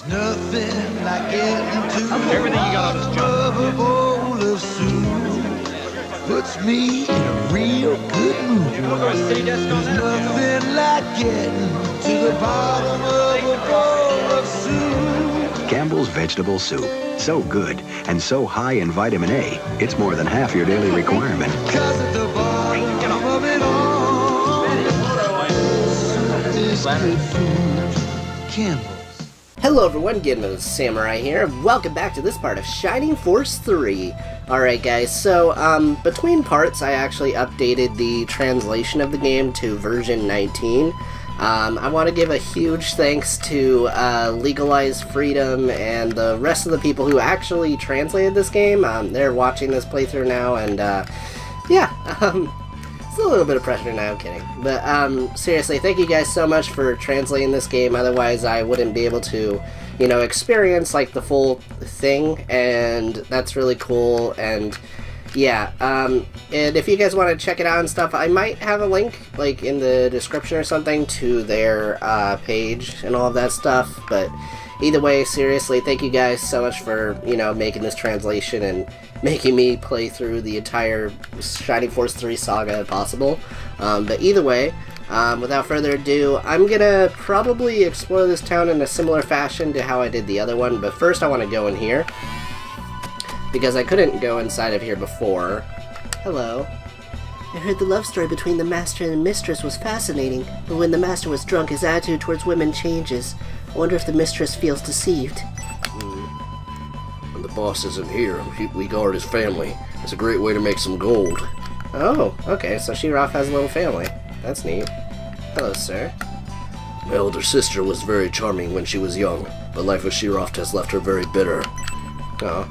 There's nothing like getting to Everything you got on this jump. a bowl of soup. Puts me in a real good mood. There's nothing like getting to the bottom of a bowl of soup. Campbell's Vegetable Soup. So good and so high in vitamin A, it's more than half your daily requirement. 'Cause at the bottom of it all, soup is good food. Campbell's. Hello everyone, GenmaTheSamurai here, and welcome back to this part of Shining Force 3. Alright guys, so, between parts I actually updated the translation of the game to version 19. I want to give a huge thanks to Legalize Freedom and the rest of the people who actually translated this game. They're watching this playthrough now, and it's a little bit of pressure now, I'm kidding. But, seriously, thank you guys so much for translating this game, otherwise I wouldn't be able to, you know, experience, like, the full thing, and that's really cool, and, yeah, and if you guys want to check it out and stuff, I might have a link, like, in the description or something to their, page and all of that stuff, but either way, seriously, thank you guys so much for, you know, making this translation and making me play through the entire Shining Force 3 saga if possible. But either way, without further ado, I'm gonna probably explore this town in a similar fashion to how I did the other one, but first I want to go in here, because I couldn't go inside of here before. Hello. I heard the love story between the master and mistress was fascinating, but when the master was drunk, his attitude towards women changes. I wonder if the mistress feels deceived. When the boss isn't here, we guard his family. It's a great way to make some gold. Oh, okay, so Shirov has a little family. That's neat. Hello, sir. My older sister was very charming when she was young, but life with Shirov has left her very bitter. Oh.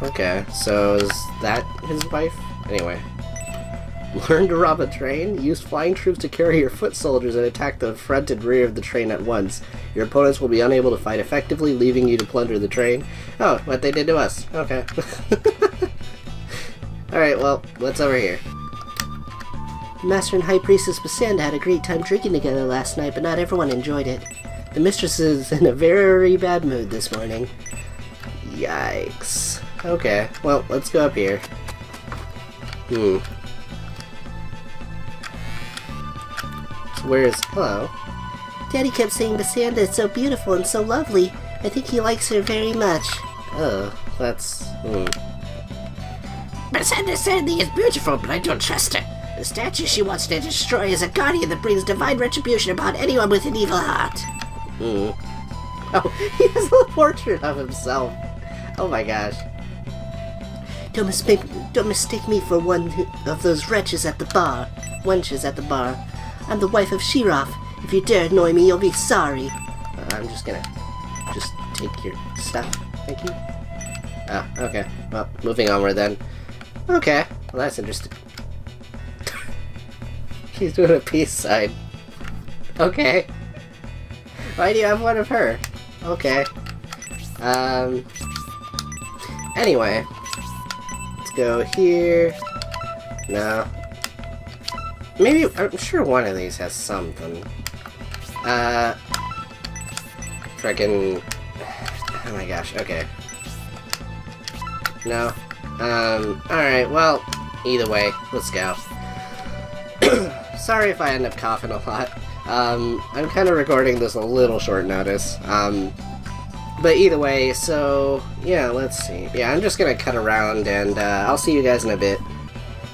Okay, so is that his wife? Anyway. Learn to rob a train. Use flying troops to carry your foot soldiers and attack the front and rear of the train at once. Your opponents will be unable to fight effectively, leaving you to plunder the train. Oh, what they did to us. Okay. Alright, well, what's over here? Master and High Priestess Basanda had a great time drinking together last night, but not everyone enjoyed it. The mistress is in a very bad mood this morning. Yikes. Okay, well, let's go up here. Where's... Hello? Daddy kept saying Basanda is so beautiful and so lovely. I think he likes her very much. Oh, that's... Basanda certainly is beautiful, but I don't trust her. The statue she wants to destroy is a guardian that brings divine retribution upon anyone with an evil heart. Oh, he has a portrait of himself. Oh my gosh. Don't mistake me for one of those wretches at the bar. Wenches at the bar. I'm the wife of Shirov. If you dare annoy me, you'll be sorry. I'm just gonna... just take your stuff. Thank you. Ah, okay. Well, moving onward then. Okay. Well, that's interesting. She's doing a peace sign. Okay. Why do you have one of her? Okay. Anyway. Let's go here. No. Maybe, I'm sure one of these has something. Frickin'... Oh my gosh, okay. No. Alright, well, either way, let's go. Sorry if I end up coughing a lot. I'm kind of recording this a little short notice. But either way, so, yeah, let's see. Yeah, I'm just gonna cut around, and, I'll see you guys in a bit.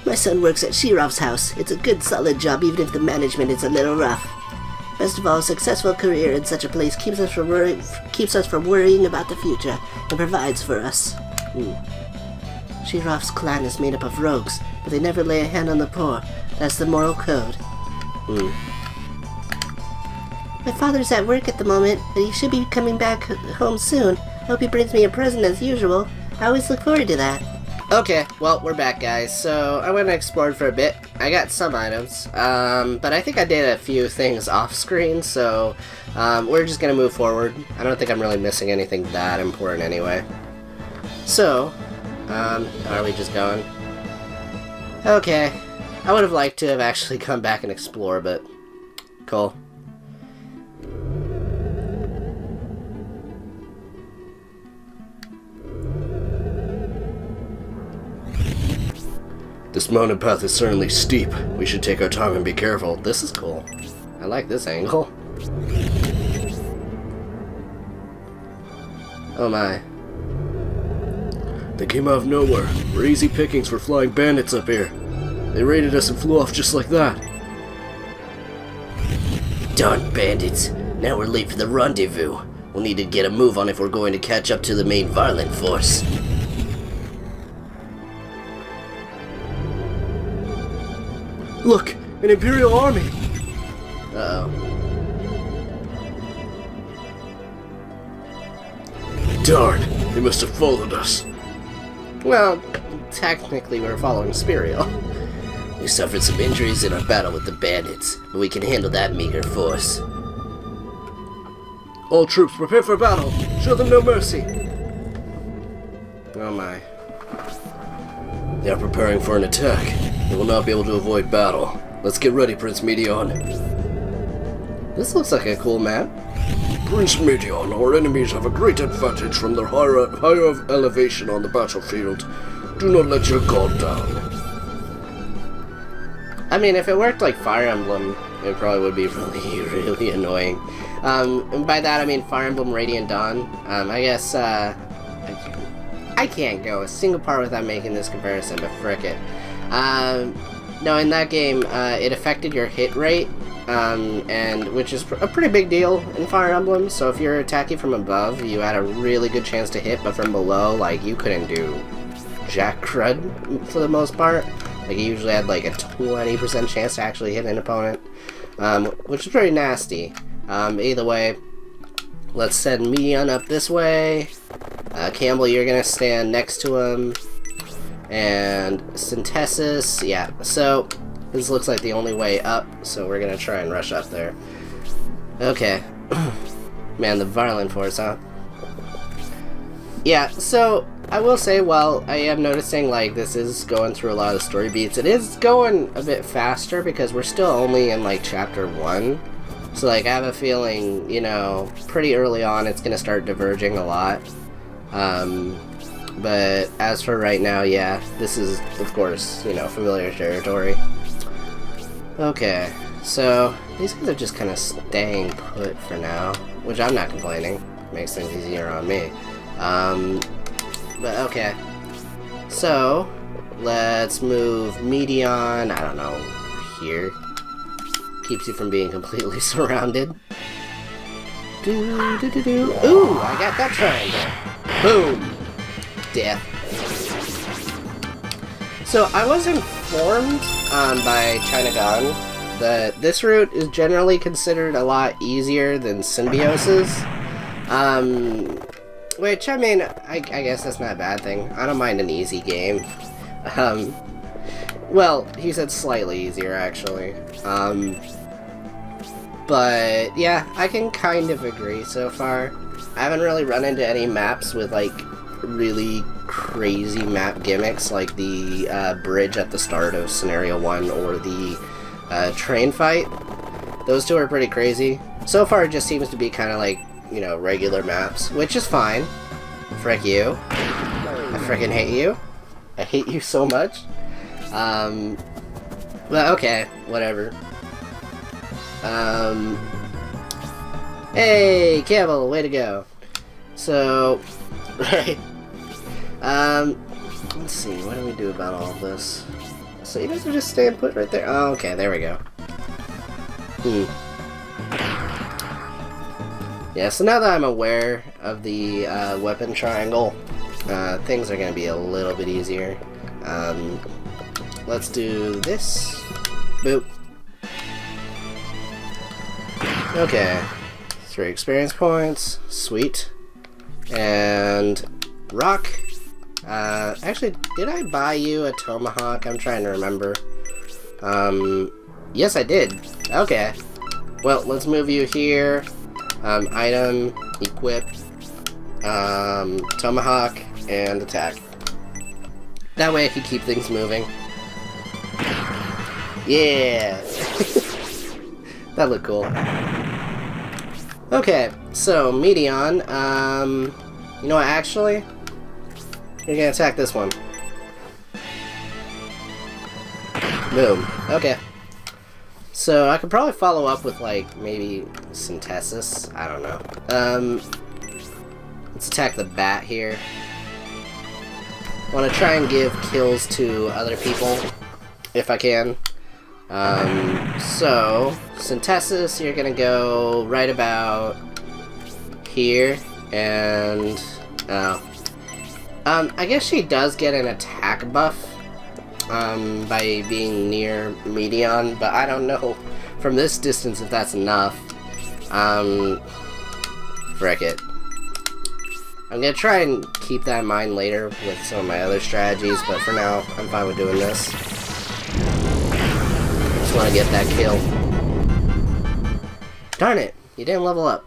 My son works at Shirov's house. It's a good, solid job, even if the management is a little rough. Best of all, a successful career in such a place keeps us from worrying about the future, and provides for us. Shirov's clan is made up of rogues, but they never lay a hand on the poor. That's the moral code. My father's at work at the moment, but he should be coming back home soon. I hope he brings me a present as usual. I always look forward to that. Okay, well, we're back, guys. So, I went and explored for a bit. I got some items, but I think I did a few things off-screen, so we're just gonna move forward. I don't think I'm really missing anything that important anyway. So, are we just going? Okay. I would have liked to have actually come back and explore, but cool. This mountain path is certainly steep. We should take our time and be careful. This is cool. I like this angle. Oh my. They came out of nowhere. We're easy pickings for flying bandits up here. They raided us and flew off just like that. Darn bandits. Now we're late for the rendezvous. We'll need to get a move on if we're going to catch up to the main Varlin force. Look! An Imperial army! Uh-oh. Darn! They must have followed us. Well, technically we're following Spirial. We suffered some injuries in our battle with the bandits, but we can handle that meager force. All troops, prepare for battle! Show them no mercy! Oh my. They are preparing for an attack. They will not be able to avoid battle. Let's get ready, Prince Medion. This looks like a cool map. Prince Medion, our enemies have a great advantage from their higher elevation on the battlefield. Do not let your guard down. I mean, if it worked like Fire Emblem, it probably would be really, really annoying. And by that I mean Fire Emblem Radiant Dawn. I guess, I can't go a single part without making this comparison, but frick it. No, in that game, it affected your hit rate, and which is a pretty big deal in Fire Emblem. So if you're attacking from above, you had a really good chance to hit, but from below, like, you couldn't do jack crud for the most part. Like, you usually had like a 20% chance to actually hit an opponent, which is pretty nasty. Either way, let's send Medion up this way. Campbell, you're gonna stand next to him. And Synthesis, yeah, so this looks like the only way up, so we're gonna try and rush up there. Okay. Man, the Varlin force, huh? Yeah, so I will say, while I am noticing like this is going through a lot of the story beats, it is going a bit faster because we're still only in like chapter 1. So like I have a feeling, you know, pretty early on it's gonna start diverging a lot. But as for right now, yeah, this is, of course, you know, familiar territory. Okay, so these guys are just kind of staying put for now, which I'm not complaining. Makes things easier on me. But okay. So, let's move Medion, I don't know, here. Keeps you from being completely surrounded. Ooh, I got that triangle. Boom. Death. So I was informed by Chinagon that this route is generally considered a lot easier than Symbiosis. Which, I mean, I guess that's not a bad thing. I don't mind an easy game. Well, he said slightly easier, actually. But, yeah, I can kind of agree so far. I haven't really run into any maps with, like, really crazy map gimmicks like the bridge at the start of Scenario 1 or the train fight. Those two are pretty crazy. So far it just seems to be kind of like, you know, regular maps, which is fine. Frick you. I frickin' hate you. I hate you so much. But okay, whatever. Hey, Campbell, way to go. So, right. Let's see, what do we do about all this? So you guys are just staying put right there? Oh, okay, there we go. Yeah, so now that I'm aware of the weapon triangle, things are gonna be a little bit easier. Let's do this. Boop. Okay. 3 experience points. Sweet. And rock. Actually, did I buy you a tomahawk? I'm trying to remember. Yes, I did. Okay. Well, let's move you here. Item, equip, tomahawk, and attack. That way I can keep things moving. Yeah! That looked cool. Okay, so, Medion, you know what, actually? You're gonna attack this one. Boom. Okay. So I could probably follow up with, like, maybe Synthesis. I don't know. Let's attack the bat here. I want to try and give kills to other people, if I can. So, Synthesis, you're gonna go right about here, and, I guess she does get an attack buff, by being near Medion, but I don't know from this distance if that's enough. Frick it. I'm gonna try and keep that in mind later with some of my other strategies, but for now, I'm fine with doing this. Just want to get that kill. Darn it! You didn't level up.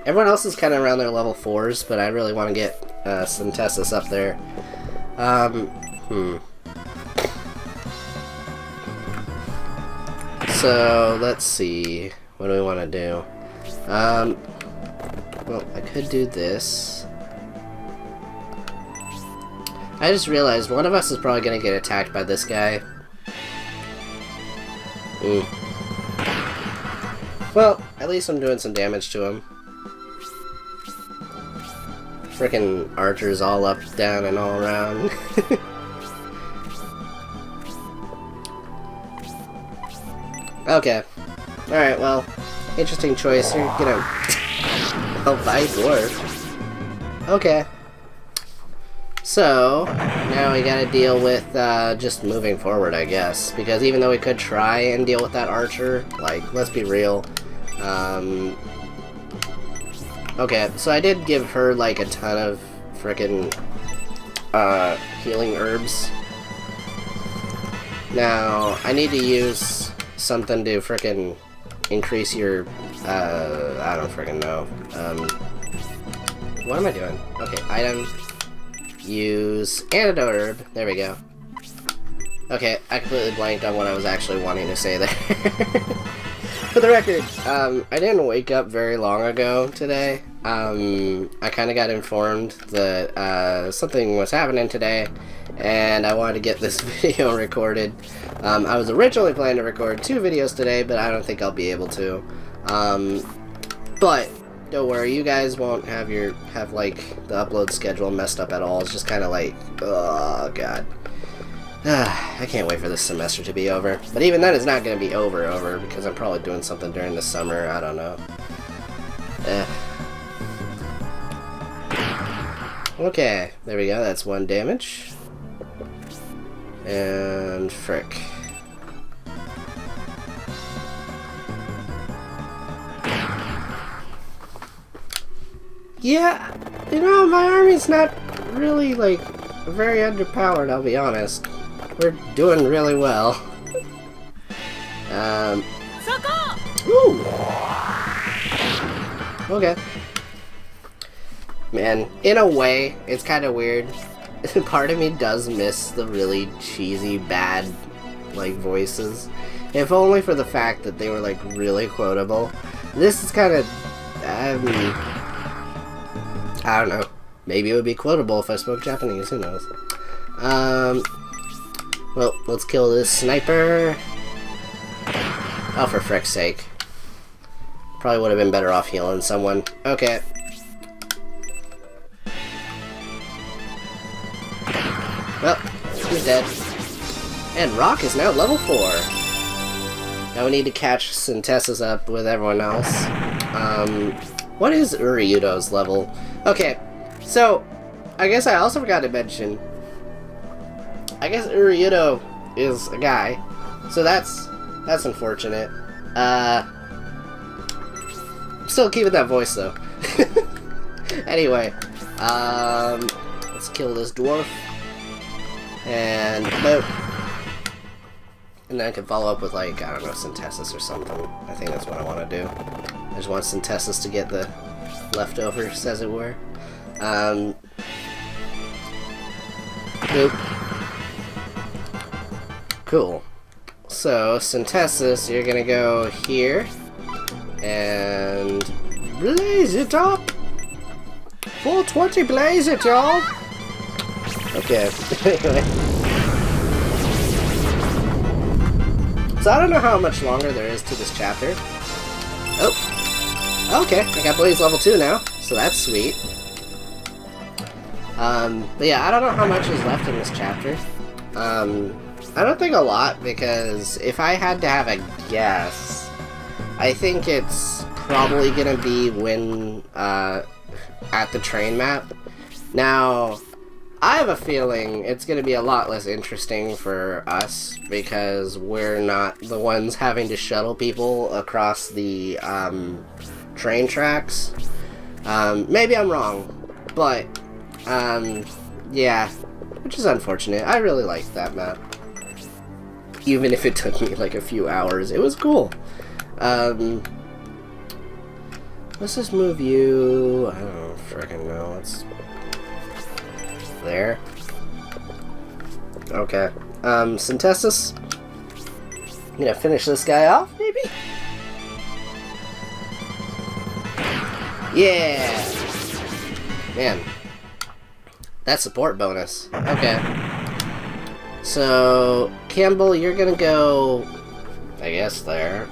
Everyone else is kind of around their level 4s, but I really want to get Synthesis up there. So, let's see. What do we want to do? Well, I could do this. I just realized one of us is probably going to get attacked by this guy. Well, at least I'm doing some damage to him. Frickin' archers all up, down, and all around. Okay. Alright, well, interesting choice. You're gonna... Oh, by dwarf. Okay. So, now we gotta deal with, just moving forward, I guess. Because even though we could try and deal with that archer, like, let's be real. Okay, so I did give her, like, a ton of frickin', healing herbs. Now, I need to use something to frickin' increase your, I don't frickin' know. What am I doing? Okay, item, use antidote herb, there we go. Okay, I completely blanked on what I was actually wanting to say there. For the record, I didn't wake up very long ago today. I kind of got informed that, something was happening today, and I wanted to get this video recorded. I was originally planning to record 2 videos today, but I don't think I'll be able to. But don't worry, you guys won't have like the upload schedule messed up at all. It's just kind of like, oh god, I can't wait for this semester to be over. But even then, it's not going to be over because I'm probably doing something during the summer. I don't know. Okay, there we go. That's 1 damage. And frick. Yeah, you know, my army's not really, like, very underpowered, I'll be honest. We're doing really well. Ooh! Okay. Man, in a way, it's kind of weird. Part of me does miss the really cheesy, bad, like, voices. If only for the fact that they were, like, really quotable. This is kind of, I don't know. Maybe it would be quotable if I spoke Japanese, who knows. Well, let's kill this sniper. Oh, for frick's sake. Probably would have been better off healing someone. Okay. Well, he's dead. And Rock is now level 4. Now we need to catch Synthesis up with everyone else. What is Uryudo's level? Okay, so, I guess I also forgot to mention, I guess Uryudo is a guy, so that's unfortunate. Still keeping that voice, though. Anyway, let's kill this dwarf. And boop. And then I can follow up with, like, I don't know, Synthesis or something. I think that's what I want to do. I just want Synthesis to get the leftovers, as it were. Boop. Cool. So, Synthesis, you're gonna go here. And blaze it up! 420 blaze it, y'all! Okay, anyway. So I don't know how much longer there is to this chapter. Oh, okay, I got Blaze level 2 now, so that's sweet. But yeah, I don't know how much is left in this chapter. I don't think a lot, because if I had to have a guess, I think it's probably gonna be when, at the train map. Now, I have a feeling it's gonna be a lot less interesting for us, because we're not the ones having to shuttle people across the, train tracks. Maybe I'm wrong, but, yeah, which is unfortunate. I really liked that map. Even if it took me like a few hours, it was cool. Let's just move you. I don't freaking know. It's there. Okay. Synthesis. I'm gonna finish this guy off, maybe? Yeah! Man. That support bonus. Okay. So, Campbell, you're gonna go, I guess, there.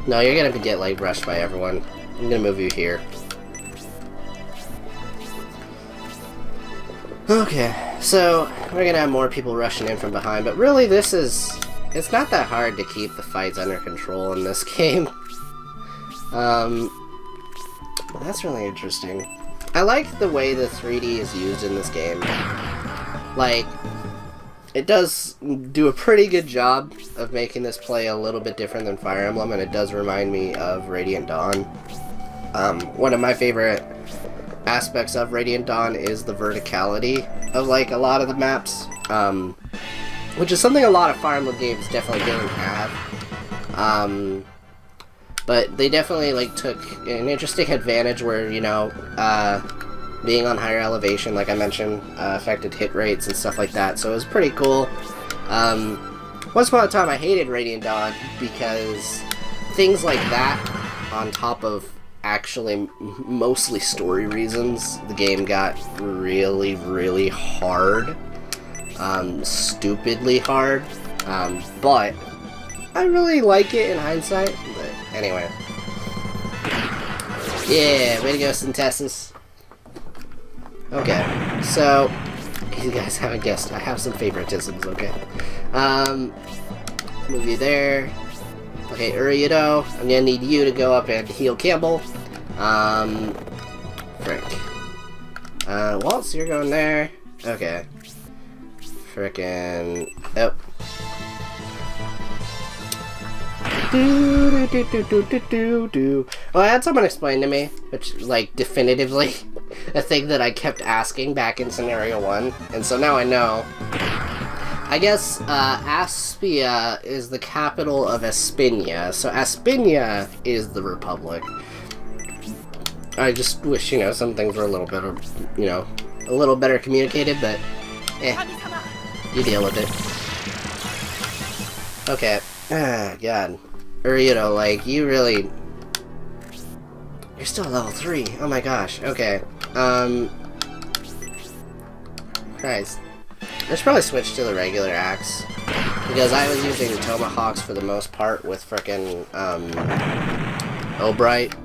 No, you're gonna get, like, rushed by everyone. I'm gonna move you here. Okay, so, we're gonna have more people rushing in from behind, but really this is, it's not that hard to keep the fights under control in this game. That's really interesting. I like the way the 3D is used in this game. Like, it does do a pretty good job of making this play a little bit different than Fire Emblem, and it does remind me of Radiant Dawn. One of my favorite aspects of Radiant Dawn is the verticality of, like, a lot of the maps, which is something a lot of Fire Emblem games definitely didn't have. But they definitely, like, took an interesting advantage where, you know, being on higher elevation, like I mentioned, affected hit rates and stuff like that, so it was pretty cool. Once upon a time I hated Radiant Dawn because things like that, on top of actually mostly story reasons, the game got really, really hard. Stupidly hard. But I really like it in hindsight, but anyway. Yeah, way to go, Synthesis. Okay, so, you guys haven't guessed, I have some favoritisms, okay? Move you there. Okay, Uryudo, I'm gonna need you to go up and heal Campbell. Frick. Waltz, you're going there. Okay. Frickin', oh. Well, I had someone explain to me, which, like, definitively, a thing that I kept asking back in Scenario 1, and so now I know. I guess, Aspia is the capital of Aspinia, so Aspinia is the Republic. I just wish, you know, some things were a little better, you know, a little better communicated, but, you deal with it. Okay. Ah, God. Uryudo, like, you really... You're still level 3. Oh my gosh. Okay. Christ. I should probably switch to the regular axe. Because I was using tomahawks for the most part with frickin', Obright.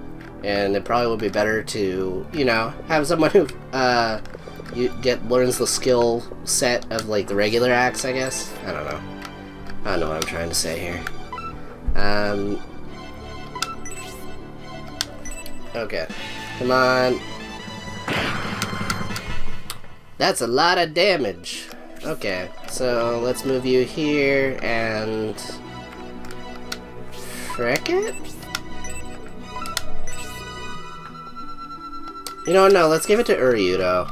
And it probably would be better to, you know, have someone who, learns the skill set of, like, the regular axe, I guess? I don't know. I don't know what I'm trying to say here. Okay. Come on. That's a lot of damage. Okay, so let's move you here and... Frick it? You know, no, let's give it to Uryudo.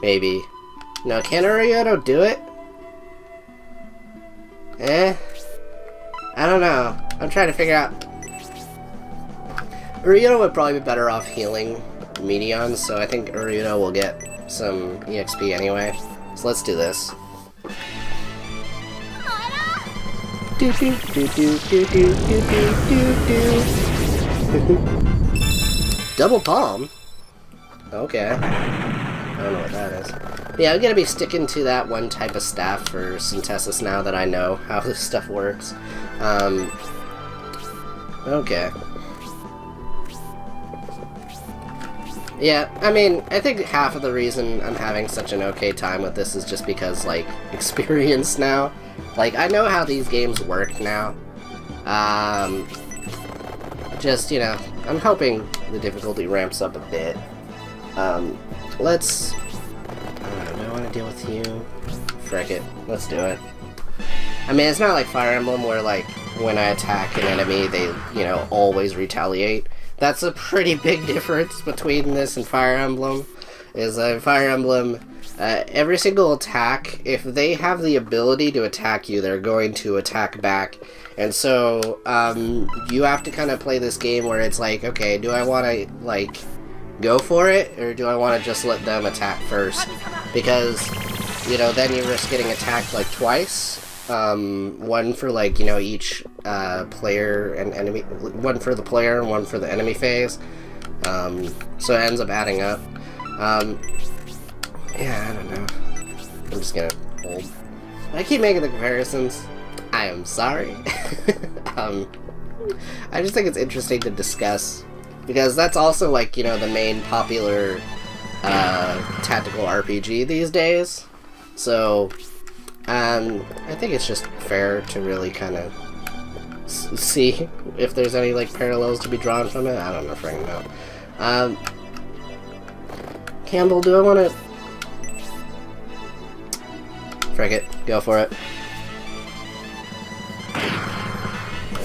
Maybe. No, can Uryudo do it? I don't know. I'm trying to figure out... Uryudo would probably be better off healing Medions, so I think Uryudo will get some EXP anyway. So let's do this. Double palm? Okay. I don't know what that is. Yeah, I'm gonna be sticking to that one type of staff for Synthesis now that I know how this stuff works. Okay. Yeah, I mean, I think half of the reason I'm having such an okay time with this is just because, like, experience now. Like, I know how these games work now. Just, you know, I'm hoping the difficulty ramps up a bit. Let's... do I want to deal with you? Frick it. Let's do it. I mean, it's not like Fire Emblem where, like, when I attack an enemy, they, you know, always retaliate. That's a pretty big difference between this and Fire Emblem. Is Fire Emblem, every single attack, if they have the ability to attack you, they're going to attack back. And so, you have to kind of play this game where it's like, okay, do I want to, like, go for it, or do I want to just let them attack first? Because, you know, then you risk getting attacked, like, twice. One for, like, you know, each player and enemy, one for the player and one for the enemy phase. So it ends up adding up. Yeah, I don't know. I'm just gonna hold. I keep making the comparisons. I am sorry. I just think it's interesting to discuss, because that's also, like, you know, the main popular tactical RPG these days. So, I think it's just fair to really kind of see if there's any, like, parallels to be drawn from it. I don't know, frankly, no. Campbell, do I want to... Frick it, go for it.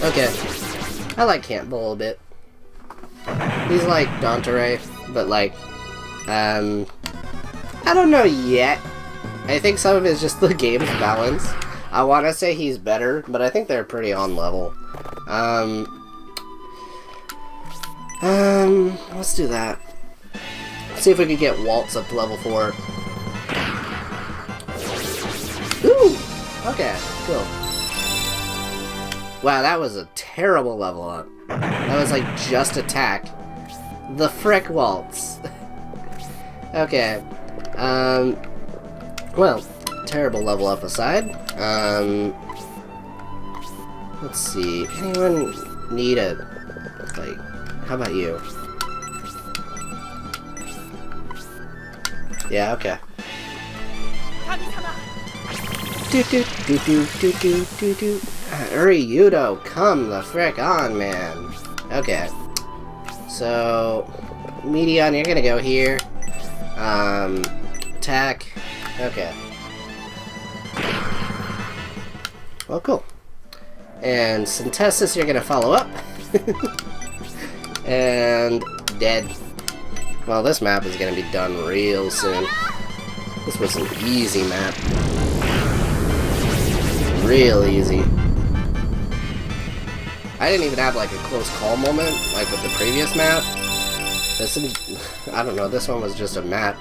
Okay. I like Campbell a bit. He's like Dante, but, like, I don't know yet. I think some of it is just the game's balance. I want to say he's better, but I think they're pretty on level. Let's do that. See if we can get Waltz up to level 4. Ooh! Okay, cool. Wow, that was a terrible level up. That was like just attack. The frick Waltz. Okay. Well, terrible level up aside. Let's see. Anyone need a... like, how about you? Yeah, okay. Do. Ryudo, come the frick on, man. Okay. So, Medion, you're gonna go here. Attack. Okay. Well, cool. And Synthesis, you're gonna follow up. And dead. Well, this map is gonna be done real soon. This was an easy map. Real easy. I didn't even have, like, a close call moment, like with the previous map. This, I don't know, this one was just a map.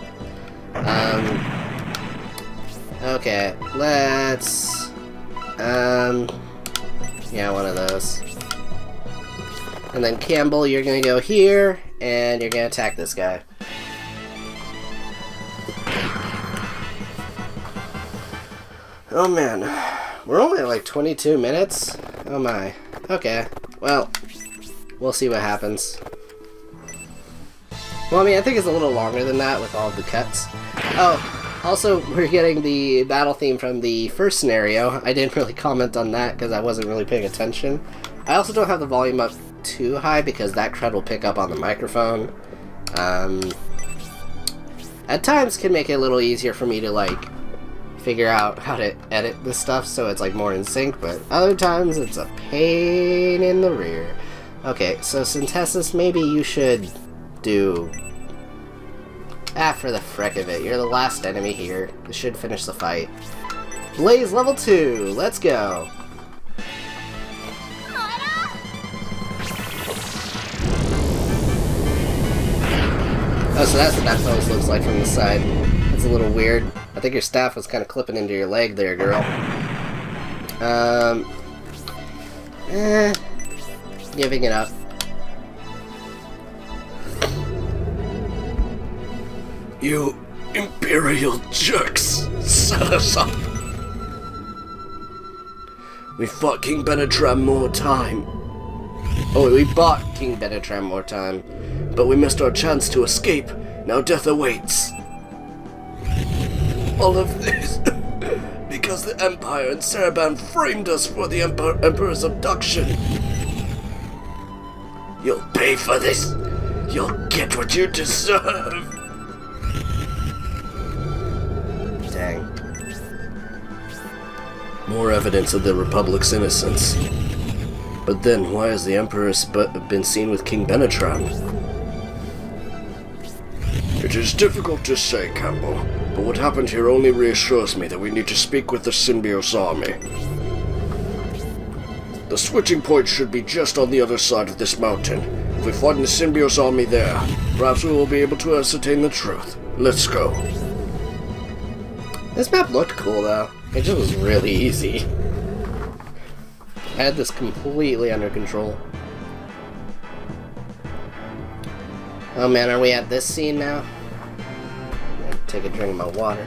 Okay, let's, yeah, one of those. And then Campbell, you're gonna go here, and you're gonna attack this guy. Oh man, we're only at like 22 minutes? Oh my. Okay, well, we'll see what happens. Well, I mean, I think it's a little longer than that with all the cuts. Oh, also, we're getting the battle theme from the first scenario. I didn't really comment on that because I wasn't really paying attention. I also don't have the volume up too high because that crud will pick up on the microphone. At times can make it a little easier for me to, like, figure out how to edit this stuff so it's, like, more in sync, but other times it's a pain in the rear. Okay, so Synthesis, maybe you should do... for the frick of it, you're the last enemy here. This should finish the fight. Blaze level 2, let's go! Oh, so that's what that pose looks like from the side. That's a little weird. I think your staff was kind of clipping into your leg there, girl. Giving it up. You Imperial jerks set us up. We fought King Benetram more time. Oh, we bought King Benetram more time. But we missed our chance to escape. Now death awaits. All of this because the Empire and Saraban framed us for the Emperor's abduction. You'll pay for this. You'll get what you deserve. Dang. More evidence of the Republic's innocence. But then, why has the Emperor been seen with King Benetram? It is difficult to say, Campbell, but what happened here only reassures me that we need to speak with the Symbiote army. The switching point should be just on the other side of this mountain. If we find the Symbiote army there, perhaps we will be able to ascertain the truth. Let's go. This map looked cool, though. It just was really easy. I had this completely under control. Oh man, are we at this scene now? I'm gonna take a drink of my water.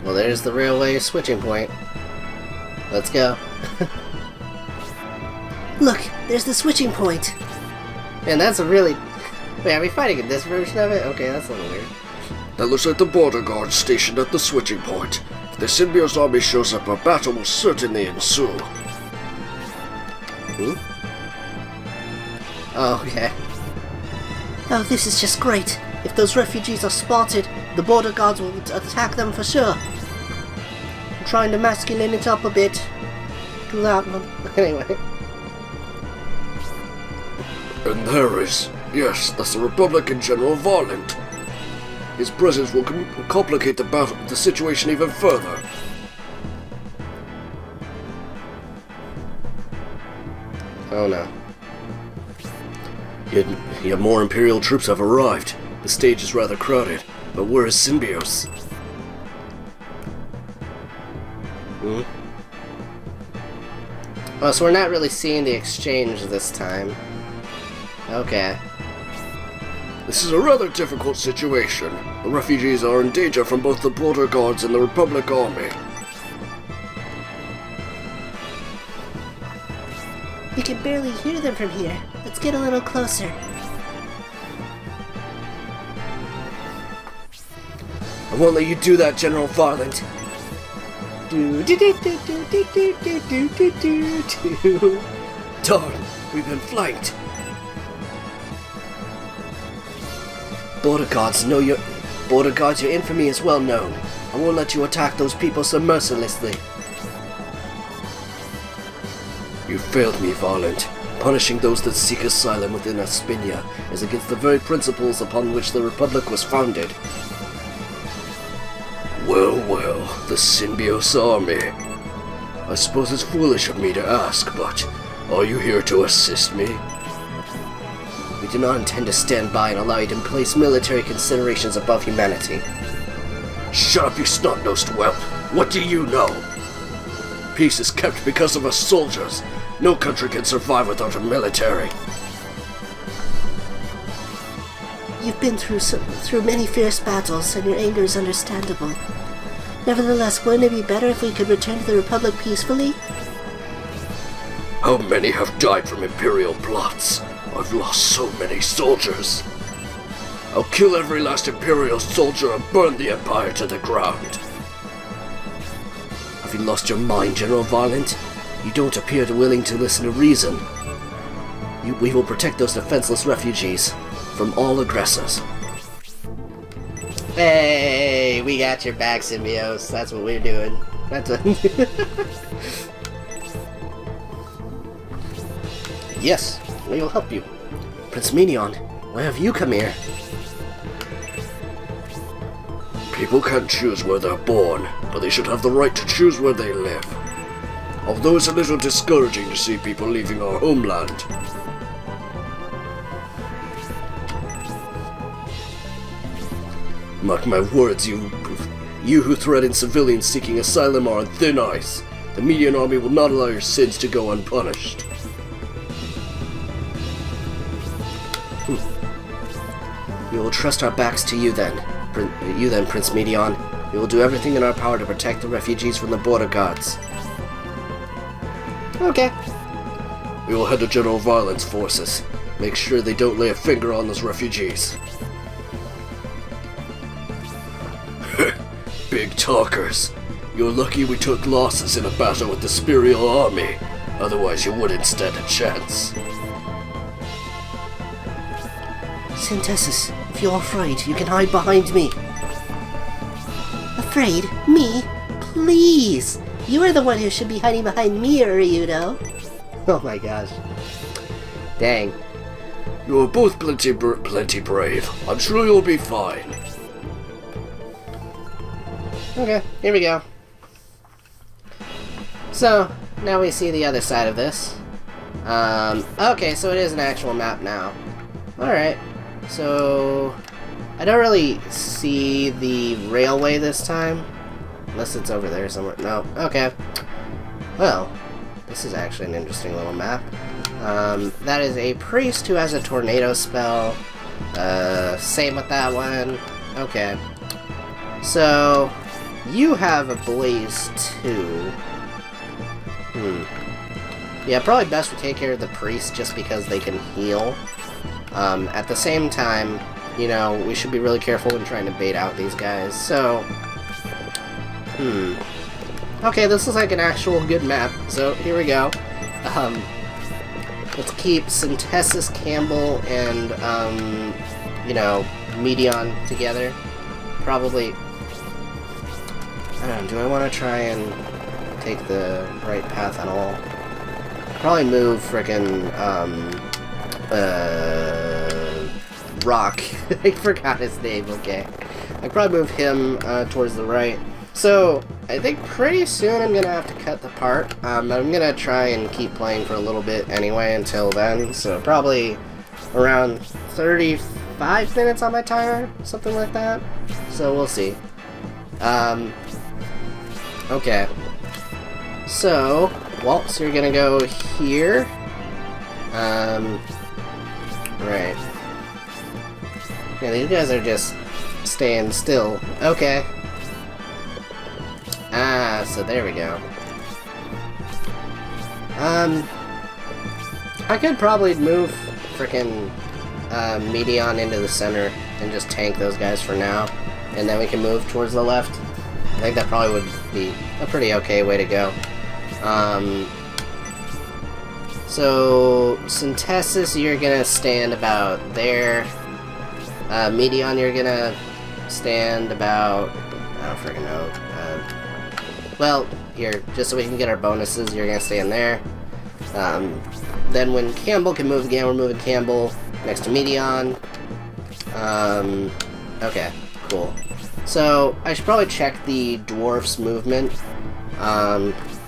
Well, there's the railway switching point. Let's go. Look, there's the switching point. Man, that's a really... Wait, are we fighting in this version of it? Okay, that's a little weird. That looks like the border guard stationed at the switching point. If the Symbiote army shows up, a battle will certainly ensue. Oh, okay. Oh, this is just great. If those refugees are spotted, the border guards will attack them for sure. I'm trying to masculine it up a bit. Do that one. Anyway. And there is... Yes, that's the Republican General Varland. His presence will complicate the situation even further. Oh no. Yet more Imperial troops have arrived. The stage is rather crowded, but where is Symbiote? Oh, so we're not really seeing the exchange this time. Okay. This is a rather difficult situation. The refugees are in danger from both the border guards and the Republic army. We can barely hear them from here. Let's get a little closer. I won't let you do that, General Varland. Darn, we've been flanked. Border guards, your infamy is well known. I won't let you attack those people so mercilessly. You failed me, Varland. Punishing those that seek asylum within Aspinia is against the very principles upon which the Republic was founded. Well, well, the Symbiote army. I suppose it's foolish of me to ask, but are you here to assist me? We do not intend to stand by and allow you to place military considerations above humanity. Shut up, you snot-nosed whelp! What do you know? Peace is kept because of us soldiers. No country can survive without a military. You've been through many fierce battles, and your anger is understandable. Nevertheless, wouldn't it be better if we could return to the Republic peacefully? How many have died from Imperial plots? I've lost so many soldiers. I'll kill every last Imperial soldier and burn the Empire to the ground. Have you lost your mind, General Varland? You don't appear willing to listen to reason. We will protect those defenseless refugees from all aggressors. Hey, we got your back, Symbiote. That's what we're doing. That's what... Yes, we will help you. Prince Mignon, why have you come here? People can't choose where they're born, but they should have the right to choose where they live. Although it's a little discouraging to see people leaving our homeland. Mark my words, you who threaten civilians seeking asylum are on thin ice. The Median army will not allow your sins to go unpunished. We will trust our backs to you then, Prince Medion. We will do everything in our power to protect the refugees from the border guards. Okay. We will head to General Violence forces. Make sure they don't lay a finger on those refugees. Big talkers. You're lucky we took losses in a battle with the Spirial army. Otherwise you wouldn't stand a chance. Synthesis, if you're afraid, you can hide behind me. Afraid? Me? Please! You are the one who should be hiding behind me, Ryudo. Oh my gosh. Dang. You are both plenty brave. I'm sure you'll be fine. Okay, here we go. So, now we see the other side of this. Okay, so it is an actual map now. Alright. So, I don't really see the railway this time. Unless it's over there somewhere. No. Okay. Well, this is actually an interesting little map. That is a priest who has a tornado spell. Same with that one. Okay. So, you have a blaze too. Yeah, probably best we take care of the priest just because they can heal. At the same time, you know, we should be really careful when trying to bait out these guys. So, okay, this looks like an actual good map. So, here we go. Let's keep Synthesis, Campbell, and, you know, Medion together. Probably, I don't know, do I want to try and take the right path at all? Probably move frickin', Rock. I forgot his name, okay. I'd probably move him, towards the right. So, I think pretty soon I'm gonna have to cut the part. I'm gonna try and keep playing for a little bit anyway until then, so probably around 35 minutes on my timer, something like that. So, we'll see. Okay. So, Waltz, you're gonna go here. Right. Yeah, these guys are just staying still. Okay. Ah, so there we go. I could probably move frickin' Medion into the center and just tank those guys for now, and then we can move towards the left. I think that probably would be a pretty okay way to go. So, Synthesis, you're gonna stand about there. Medion, you're gonna stand about, I don't freaking know. Well, here, just so we can get our bonuses, you're gonna stand there. Then when Campbell can move again, we're moving Campbell next to Medion. Okay, cool. So, I should probably check the dwarf's movement,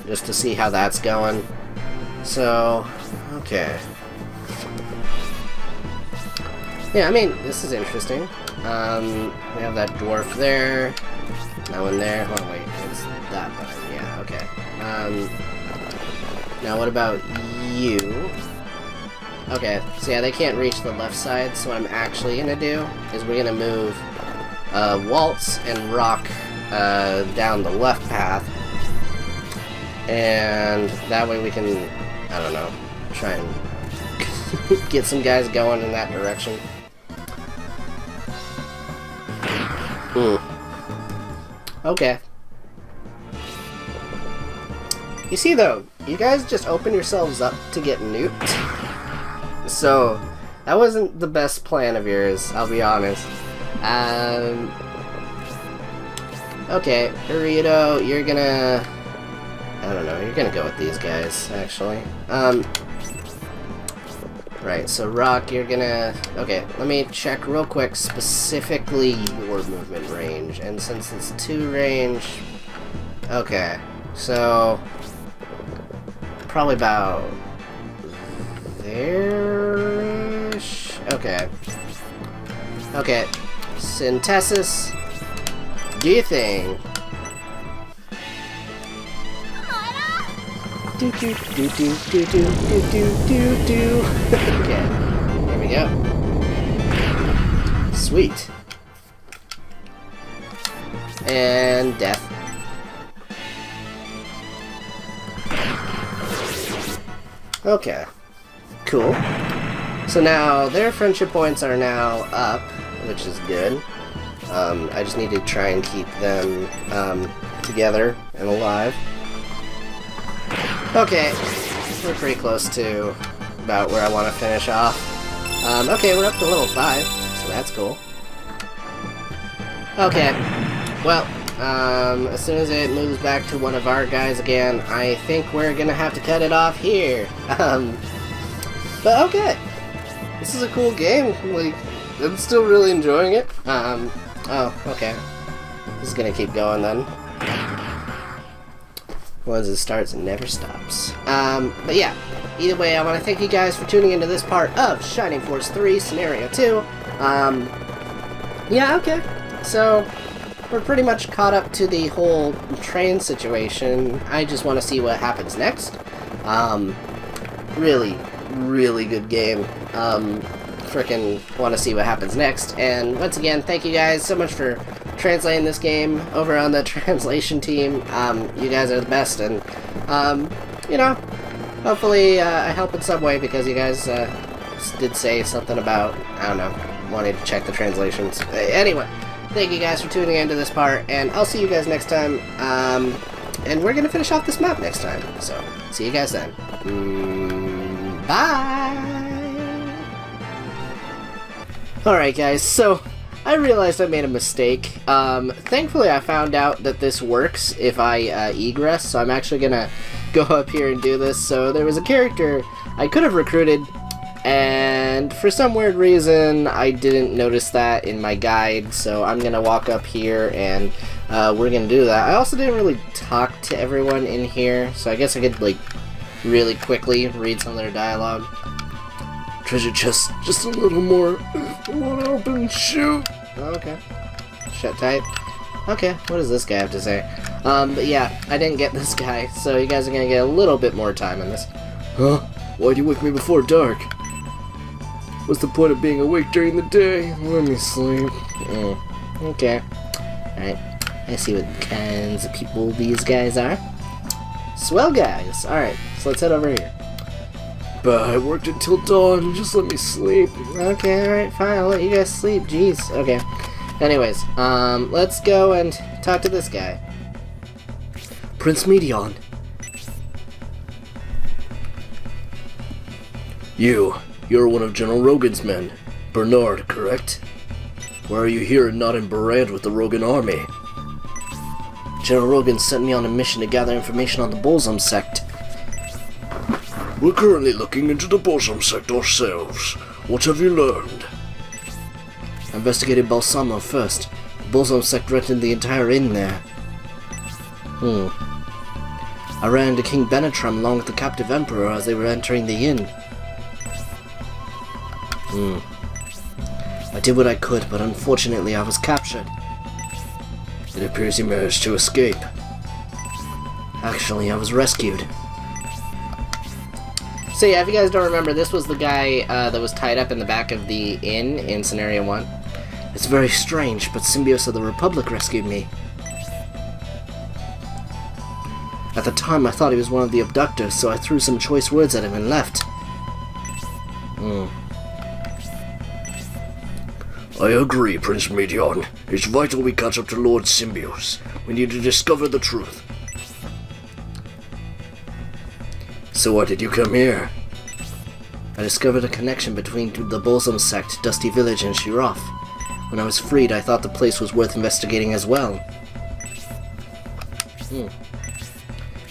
just to see how that's going. So, okay. Yeah, I mean, this is interesting. We have that dwarf there, that one there. Oh, wait, it's that button. Yeah, okay. Now what about you? Okay, so yeah, they can't reach the left side, so what I'm actually gonna do is we're gonna move Waltz and Rock down the left path, and that way we can, I don't know, try and get some guys going in that direction. Okay. You see though, you guys just open yourselves up to get nuked. So, that wasn't the best plan of yours, I'll be honest. Okay, Burrito, you're gonna, I don't know, you're gonna go with these guys, actually. Right, so Rock, you're gonna, okay, let me check real quick specifically your movement range, and since it's 2 range, okay, so, probably about there-ish, okay. Okay, Synthesis, do your thing. Okay, here we go. Sweet. And death. Okay. Cool. So now their friendship points are now up, which is good. I just need to try and keep them together and alive. Okay, we're pretty close to about where I want to finish off. Okay, we're up to level 5, so that's cool. Okay, well, as soon as it moves back to one of our guys again, I think we're gonna have to cut it off here. But okay, this is a cool game. Like, I'm still really enjoying it. Oh, okay. This is gonna keep going then. Once it starts, it never stops. But yeah, either way, I want to thank you guys for tuning into this part of Shining Force 3 Scenario 2. Yeah, okay. So, we're pretty much caught up to the whole train situation. I just want to see what happens next. Really, really good game. Frickin' want to see what happens next. And once again, thank you guys so much for translating this game over on the translation team. You guys are the best, and you know, hopefully I help in some way, because you guys did say something about, I don't know, wanting to check the translations. Anyway, thank you guys for tuning into this part, and I'll see you guys next time. And we're gonna finish off this map next time. So see you guys then. Bye. Alright guys, so I realized I made a mistake. Thankfully I found out that this works if I egress, so I'm actually gonna go up here and do this. So there was a character I could have recruited, and for some weird reason I didn't notice that in my guide, so I'm gonna walk up here and we're gonna do that. I also didn't really talk to everyone in here, so I guess I could like really quickly read some of their dialogue. Treasure chest, just a little more. I want to open, shoot. Okay. Shut tight. Okay, what does this guy have to say? But yeah, I didn't get this guy, so you guys are gonna get a little bit more time in this. Huh? Why'd you wake me before dark? What's the point of being awake during the day? Let me sleep. Okay. Alright. I see what kinds of people these guys are. Swell guys. Alright, so let's head over here. But I worked until dawn, just let me sleep. Okay, alright, fine, I'll let you guys sleep, jeez. Okay. Anyways, let's go and talk to this guy. Prince Medion. You're one of General Rogan's men. Bernard, correct? Why are you here and not in Barad with the Rogan army? General Rogan sent me on a mission to gather information on the Bolzum sect. We're currently looking into the Bolzum sect ourselves. What have you learned? I investigated Balsamo first. The Bolzum sect rented the entire inn there. I ran into King Benetram along with the captive emperor as they were entering the inn. I did what I could, but unfortunately I was captured. It appears you managed to escape. Actually, I was rescued. So yeah, if you guys don't remember, this was the guy that was tied up in the back of the inn in Scenario 1. It's very strange, but Symbios of the Republic rescued me. At the time, I thought he was one of the abductors, so I threw some choice words at him and left. I agree, Prince Medion. It's vital we catch up to Lord Symbios. We need to discover the truth. So why did you come here? I discovered a connection between the Bolzum sect, Dusty Village, and Shiroth. When I was freed, I thought the place was worth investigating as well.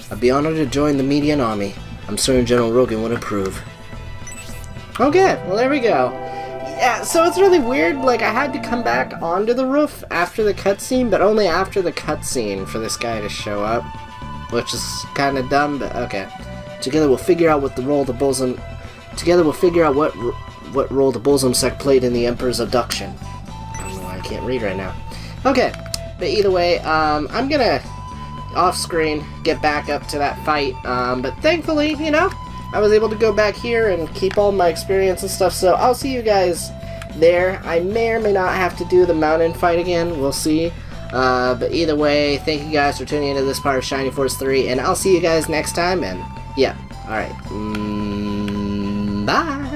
I'd be honored to join the Median army. I'm certain General Rogan would approve. Okay, well there we go. Yeah, so it's really weird, like I had to come back onto the roof after the cutscene, but only after the cutscene for this guy to show up. Which is kinda dumb, but okay. Together we'll figure out what role the Bolzum sect played in the Emperor's abduction. I don't know why I can't read right now. Okay, but either way, I'm gonna off screen, get back up to that fight. But thankfully, you know, I was able to go back here and keep all my experience and stuff. So I'll see you guys there. I may or may not have to do the mountain fight again. We'll see. But either way, thank you guys for tuning into this part of Shining Force 3, and I'll see you guys next time. And yeah, alright. Bye.